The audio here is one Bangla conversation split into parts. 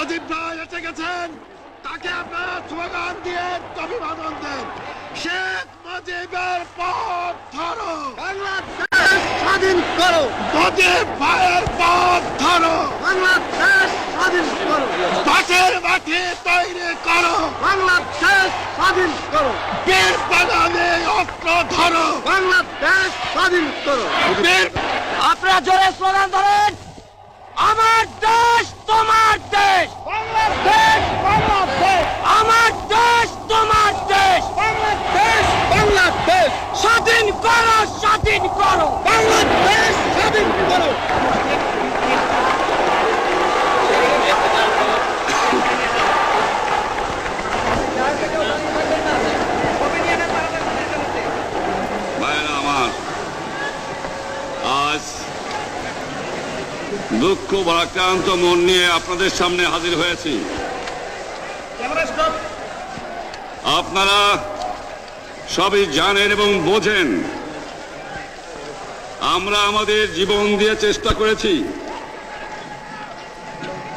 মুজিব ভাই এসে গেছেন, তাকে আপনারা স্লোগান দিয়ে অভিবাদন দেন। শেখ মুজিবের পথ ধরো, বাংলাদেশ স্বাধীন করো। মুজিব ভাইয়ের পথ ধরো, বাংলাদেশ স্বাধীন করো। বাসের মাঠে তৈরি করো, বাংলাদেশ স্বাধীন করো। বীর বাগানে অস্ত্র ধরো, বাংলাদেশ স্বাধীন করো। আপনারা জোরে স্লোগান ধরেন, আমার দেশ তোমার দেশ, বাংলাদেশ বাংলাদেশ, আমার দেশ তোমার দেশ, বাংলাদেশ বাংলাদেশ, স্বাধীন করো, স্বাধীন করো। বাংলাদেশ স্বাধীন করো। ভাইরা আমার, আজ দুঃখ ভারাক্রান্ত মন নিয়ে আপনাদের সামনে হাজির হয়েছি। আপনারা সবই জানেন এবং বোঝেন আমরা আমাদের জীবন দিয়ে চেষ্টা করেছি,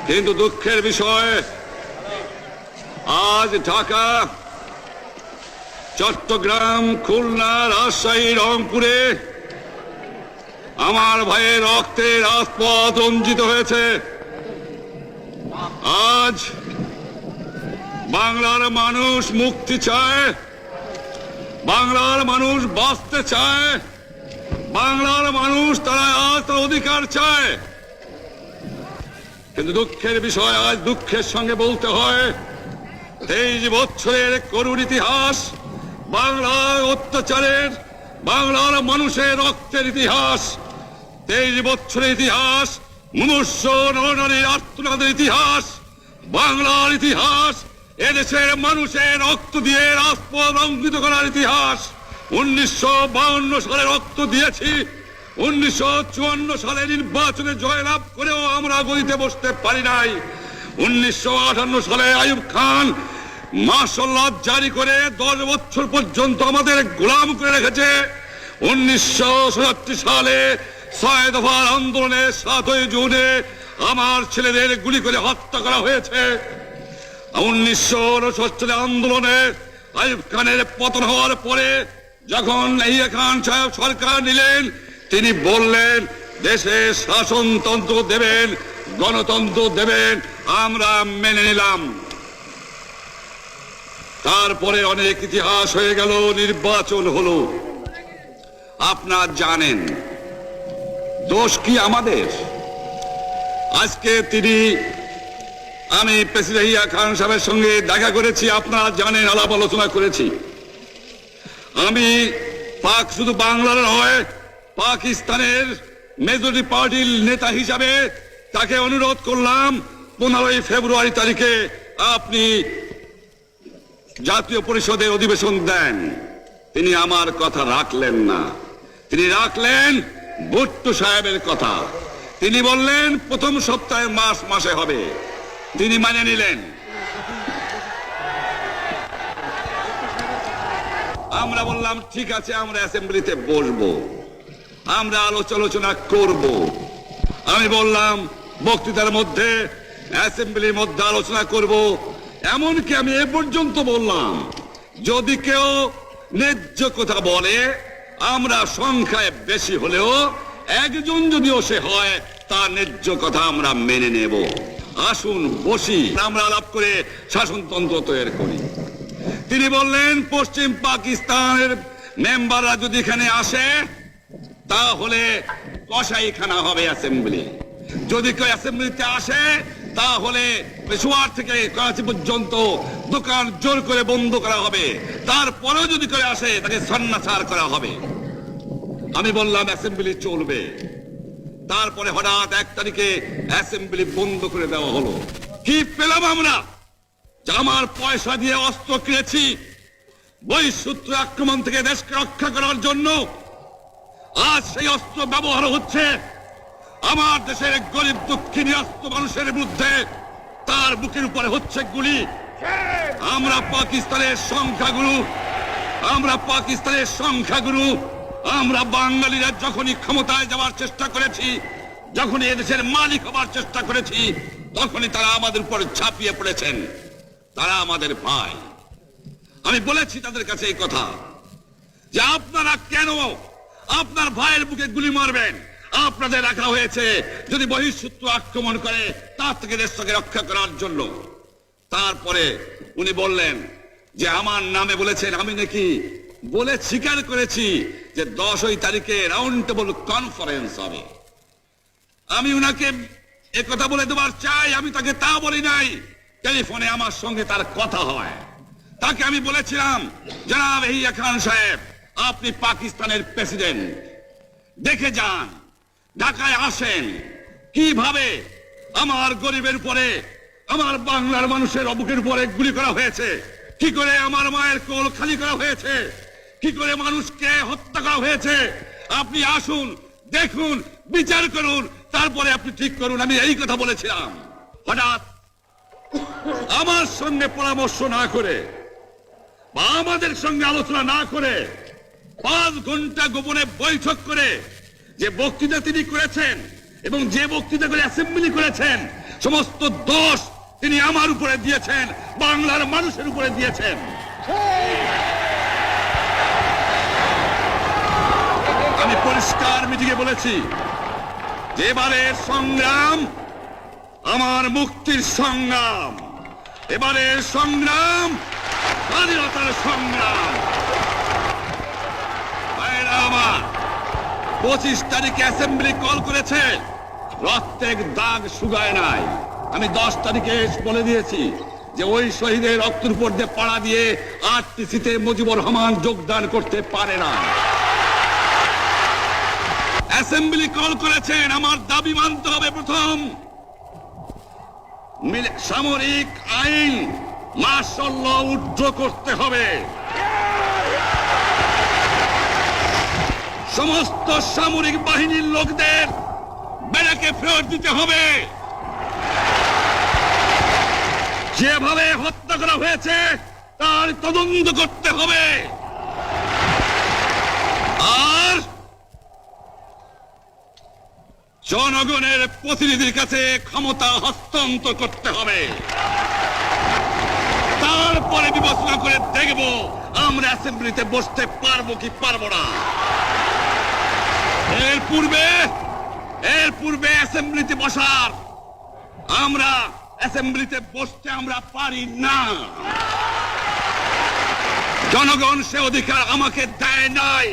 কিন্তু দুঃখের বিষয় আজ ঢাকা, চট্টগ্রাম, খুলনা, রাজশাহী, রংপুরে আমার ভাইয়ের রক্তে রাজপথ রঞ্জিত হয়েছে। আজ বাংলার মানুষ মুক্তি চায়, বাংলার মানুষ বাঁচতে চায়, বাংলার মানুষ তারা আজ তার অধিকার চায়। কিন্তু দুঃখের বিষয়, আজ দুঃখের সঙ্গে বলতে হয় 23 বছরের করুণ ইতিহাস, বাংলার অত্যাচারের, বাংলার মানুষের রক্তের ইতিহাস, 23 বছরের ইতিহাস, মুমূর্ষ নরনারীর আর্তনাদের ইতিহাস, বাংলার ইতিহাস, এদেশের মানুষের রক্ত দিয়ে রাজপথ রঞ্জিত করার ইতিহাস। 1952 সালে রক্ত দিয়েছি, 1954 সালে নির্বাচনে জয়লাভ করেও আমরা গদিতে বসতে পারি নাই। 1958 সালে আইয়ুব খান মার্শাল জারি করে 10 বছর পর্যন্ত আমাদের গোলাম করে রেখেছে। 1967 সালে 6 দফার আন্দোলনে 7ই জুনে আমার ছেলেদের গুলি করে হত্যা করা হয়েছে। 1969 সালে আন্দোলনে আইয়ুব খানের পতন হওয়ার পরে যখন ইয়াহিয়া খান সাহেব সরকার নিলেন, তিনি বললেন দেশে শাসনতন্ত্র দেবেন, গণতন্ত্র দেবেন, আমরা মেনে নিলাম। তারপরে অনেক ইতিহাস হয়ে গেল, নির্বাচন হলো। আপনারা জানেন দোষ কি আমাদের? আজকে আমি প্রেসিডেন্ট ইয়াহিয়া খান সাহেবের সঙ্গে দেখা করেছি, আপনারা জানেন, আলাপ আলোচনা করেছি। আমি শুধু বাংলার নয়, পাকিস্তানের মেজরিটি পার্টির নেতা হিসাবে তাকে অনুরোধ করলাম 15 ফেব্রুয়ারি তারিখে আপনি জাতীয় পরিষদের অধিবেশন দেন। তিনি আমার কথা রাখলেন না, তিনি রাখলেন ভুট্টো সাহেবের কথা। তিনি বললেন প্রথম সপ্তাহে মাসে হবে, তিনি মানে নিলেন। আমরা বললাম ঠিক আছে, আমরা অ্যাসেম্বলিতে বসবো, আমরা আলোচনা করব। আমি বললাম বক্তৃতার মধ্যে, অ্যাসেম্বলির মধ্যে আলোচনা করব। এমনকি আমি এ পর্যন্ত বললাম যদি কেউ ন্যায্য কথা বলে, আমরা সংখ্যায় বেশি হলেও একজন যদিও সে হয়, তার ন্যায্য কথা আমরা মেনে নেব। আসুন বসি, আমরা আলাপ করে শাসনতন্ত্র তৈরি করি। তিনি বললেন পশ্চিম পাকিস্তানের মেম্বাররা যদি এখানে আসে তাহলে কসাইখানা হবে অ্যাসেম্বলি। যদি কেউ অ্যাসেম্বলিতে আসে তাহলে পেশোয়ার থেকে করাচি পর্যন্ত দোকান জোর করে বন্ধ করা হবে, তারপরেও যদি কেউ আসে তাকে সন্ন্যাসার করা হবে। আমি বললাম অ্যাসেম্বলি চলবে। তারপরে হঠাৎ 1 তারিখে অ্যাসেম্বলি বন্ধ করে দেওয়া হলো। কি পেলাম আমরা? আমার পয়সা দিয়ে অস্ত্র কিনেছি বহিঃশত্রু আক্রমণ থেকে দেশকে রক্ষা করার জন্য। আজ সেই অস্ত্র ব্যবহার হচ্ছে আমার দেশের গরিব দুঃখী নিরস্ত মানুষের বিরুদ্ধে, তার বুকের উপরে হচ্ছে গুলি। আমরা পাকিস্তানের সংখ্যাগুরু, আমরা বাঙালিরা যখনই ক্ষমতায় যাওয়ার চেষ্টা করেছি, যখনই এদেশের মালিক হবার চেষ্টা করেছি তখনই তারা আমাদের উপর ঝাঁপিয়ে পড়েছেন। তারা আমাদের ভাই। আমি বলেছি তাদের কাছে এই কথা যে আপনারা কেন আপনার ভাইয়ের বুকে গুলি মারবেন? আপনাদের রাখা হয়েছে যদি বহিঃশত্রু আক্রমণ করে তার থেকে দেশটাকে রক্ষা করার জন্য। তারপরে উনি বললেন যে আমার নামে বলেছেন, আমি নাকি বলে স্বীকার করেছি যে 10 তারিখে রাউন্ড টেবল কনফারেন্স হবে। আমি উনাকে একথা বলে দেবার চাই, আমি তাকে তা বলি নাই। টেলিফোনে আমার সঙ্গে তার কথা হয়। তাকে আমি বলেছিলাম, জনাব ইয়াহিয়া খান সাহেব, আপনি পাকিস্তানের প্রেসিডেন্ট, দেখে যান, ঢাকায় আসেন কিভাবে আমার গরিবের উপরে, আমার বাংলার মানুষের বুকের উপরে গুলি করা হয়েছে, কি করে আমার মায়ের কোল খালি করা হয়েছে, কি করে মানুষকে হত্যা করা হয়েছে। আপনি আসুন, দেখুন, বিচার করুন, তারপরে আপনি ঠিক করুন। আমি এই কথা বলেছিলাম। হঠাৎ আমার সঙ্গে পরামর্শ না করে বা আমাদের সঙ্গে আলোচনা না করে 5 ঘন্টা গোপনে বৈঠক করে যে বক্তৃতা তিনি করেছেন এবং যে বক্তৃতা করে অ্যাসেম্বলি করেছেন, সমস্ত দোষ তিনি আমার উপরে দিয়েছেন, বাংলার মানুষের উপরে দিয়েছেন। আমি পরিষ্কার মিটিংয়ে বলেছি যে এবারের সংগ্রাম আমার মুক্তির সংগ্রাম, এবারের সংগ্রাম স্বাধীনতার সংগ্রাম। আমার 25 তারিখে অ্যাসেম্বলি কল করেছে, রক্তের দাগ শুকায় নাই। আমি 10 তারিখে বলে দিয়েছি যে ওই শহীদের রক্তের উপর দিয়ে পাড়া দিয়ে আরটিসিতে মুজিবুর রহমান যোগদান করতে পারে না। অ্যাসেম্বলি কল করেছেন, আমার দাবি মানতে হবে। প্রথম, সামরিক আইন মার্শাল ল উড্র করতে হবে, সমস্ত সামরিক বাহিনীর লোকদের ব্যারাকে ফেরত দিতে হবে, যেভাবে হত্যা করা হয়েছে তার তদন্ত করতে হবে, আর জনগণের প্রতিনিধির কাছে ক্ষমতা হস্তান্তর করতে হবে। তারপরে বিবেচনা করে দেখব আমরা অ্যাসেম্বলিতে বসতে পারবো কি পারবো না। এর পূর্বে অ্যাসেম্বলিতে বসার, আমরা অ্যাসেম্বলিতে বসতে আমরা পারি না। জনগণ সে অধিকার আমাকে দেয় নাই।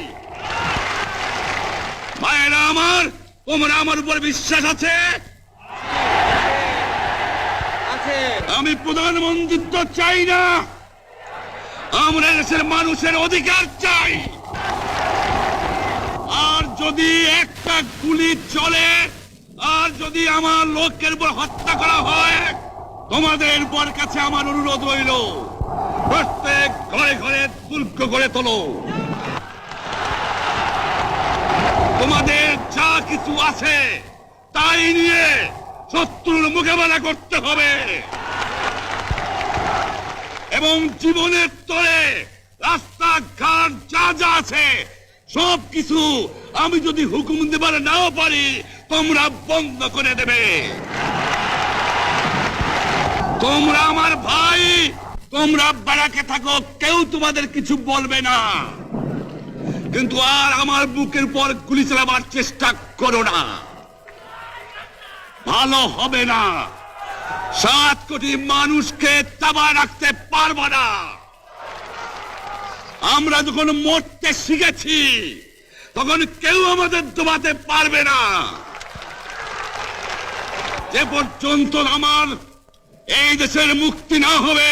ভাইয়েরা আমার, তোমরা আমার উপর বিশ্বাস আছে? আমি প্রধানমন্ত্রিত্ব চাই না, আমরা দেশের মানুষের অধিকার চাই। আর যদি একটা গুলি চলে, আর যদি আমার লোকের উপর হত্যা করা হয়, তোমাদের উপর কাছে আমার অনুরোধ রইল, প্রত্যেক ঘরে ঘরে দুর্গ গড়ে তোলো। তোমাদের যা কিছু আছে তাই নিয়ে শত্রুর মোকাবেলা করতে হবে, এবং জীবনের তরে রাস্তাঘাট যা যা আছে সবকিছু আমি যদি হুকুম দেবার নাও পারি, তোমরা বন্ধ করে দেবে। তোমরা আমার ভাই, তোমরা ব্যারাকে থাকো, কেউ তোমাদের কিছু বলবে না, কিন্তু আর আমার বুকের পর গুলি চালাবার চেষ্টা করো না, ভালো হবে না। 7 কোটি মানুষকে তাবায় রাখতে পারবো না। আমরা যখন মরতে শিখেছি তখন কেউ আমাদের দবাতে পারবে না। যে পর্যন্ত আমার এই দেশের মুক্তি না হবে,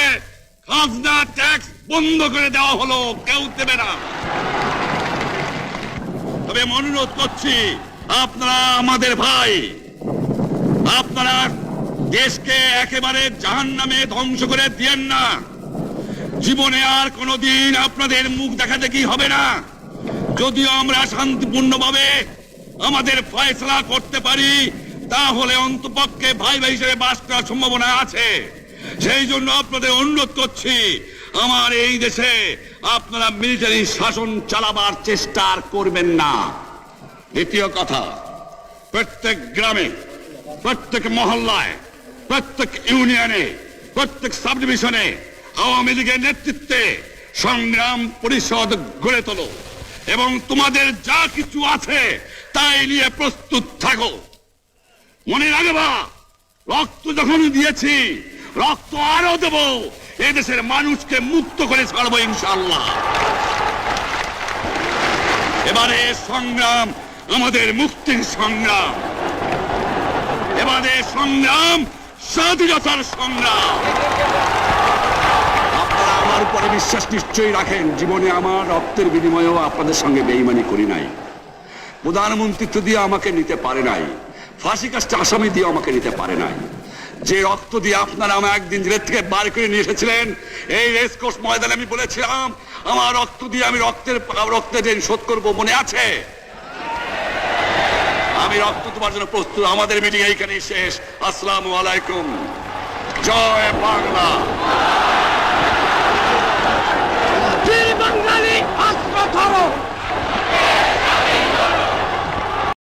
খাজনা ট্যাক্স বন্ধ করে দেওয়া হলো, কেউ দেবে না। তবে আমি অনুরোধ করছি, আপনারা আমাদের ভাই, আপনারা দেশকে একেবারে জাহান্নামে ধ্বংস করে দিয়েন না। জীবনে আর কোনোদিন আপনাদের মুখ দেখা দেখি হবে না। যদিও আমরা শান্তিপূর্ণভাবে আমাদের ফয়সালা করতে পারি, তাহলে অন্তপক্ষে ভাই ভাই হিসেবে বাস করার সম্ভাবনা আছে। সেই জন্য আপনাদের অনুরোধ করছি, আমার এই দেশে আপনারা মিলিটারি শাসন চালাবার চেষ্টা করবেন না। দ্বিতীয় কথা, প্রত্যেক গ্রামে, প্রত্যেক মহল্লায়, প্রত্যেক ইউনিয়নে, প্রত্যেক সাব ডিভিশনে আওয়ামী লীগের নেতৃত্বে সংগ্রাম পরিষদ গড়ে তোলো এবং তোমাদের যা কিছু আছে তাই নিয়ে প্রস্তুত থাকো। মনে রাখবা, রক্ত যখন দিয়েছি, রক্ত আরো দেব, এদেশের মানুষকে মুক্ত করে ছাড়বো ইনশাআল্লাহ। এবারে সংগ্রাম আমাদের মুক্তির সংগ্রাম, এবারে সংগ্রাম স্বাধীনতার সংগ্রাম। আপনারা আমার উপরে বিশ্বাস নিশ্চয়ই রাখেন। জীবনে আমার রক্তের বিনিময়েও আপনাদের সঙ্গে বেঈমানি করি নাই। প্রধানমন্ত্রিত্ব দিয়ে আমাকে নিতে পারে নাই, ফাঁসি কাস্টে আসামি দিয়ে আমাকে নিতে পারে নাই। যে রক্ত দিয়ে আপনারা আমাকে একদিন জেলের থেকে বার করে নিয়ে এসেছিলেন, এই রেসকোর্স ময়দানে আমি বলেছিলাম আমার রক্ত দিয়ে আমি রক্তের ঋণ শোধ করবো, মনে আছে? আমি রক্ত দেওয়ার জন্য প্রস্তুত। আমাদের মিটিং এইখানেই শেষ। আসসালামু আলাইকুম। জয় বাংলা।